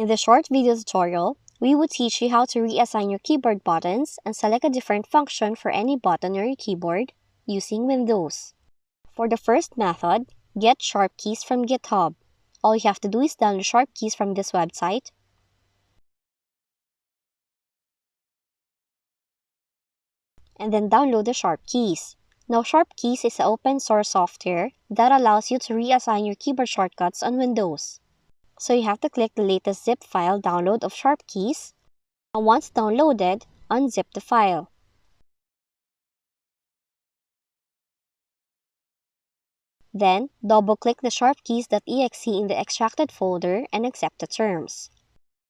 In this short video tutorial, we will teach you how to reassign your keyboard buttons and select a different function for any button on your keyboard using Windows. For the first method, get Sharp Keys from GitHub. All you have to do is download Sharp Keys from this website. And then download the Sharp Keys. Now, Sharp Keys is an open source software that allows you to reassign your keyboard shortcuts on Windows. So you have to click the latest zip file download of Sharp Keys, and once downloaded, unzip the file. Then, double-click the sharpkeys.exe in the extracted folder and accept the terms.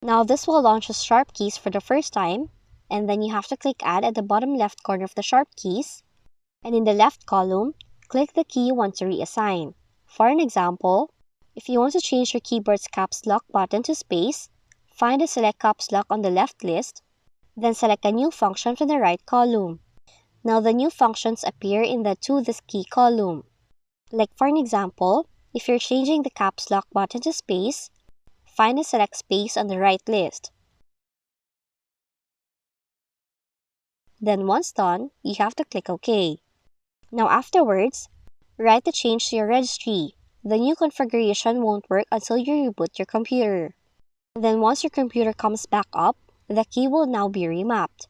Now this will launch the Sharp Keys for the first time, and then you have to click Add at the bottom left corner of the Sharp Keys, and in the left column, click the key you want to reassign. For an example, if you want to change your keyboard's caps lock button to space, find the Select Caps Lock on the left list, then select a new function from the right column. Now the new functions appear in the To This Key column. Like for an example, if you're changing the caps lock button to space, find the Select Space on the right list. Then once done, you have to click OK. Now afterwards, write the change to your registry. The new configuration won't work until you reboot your computer. And then once your computer comes back up, the key will now be remapped.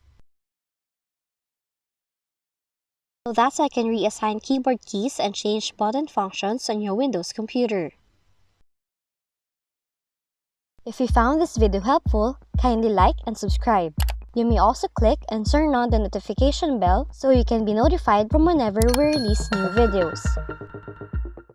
So that's how you can reassign keyboard keys and change button functions on your Windows computer. If you found this video helpful, kindly like and subscribe. You may also click and turn on the notification bell so you can be notified from whenever we release new videos.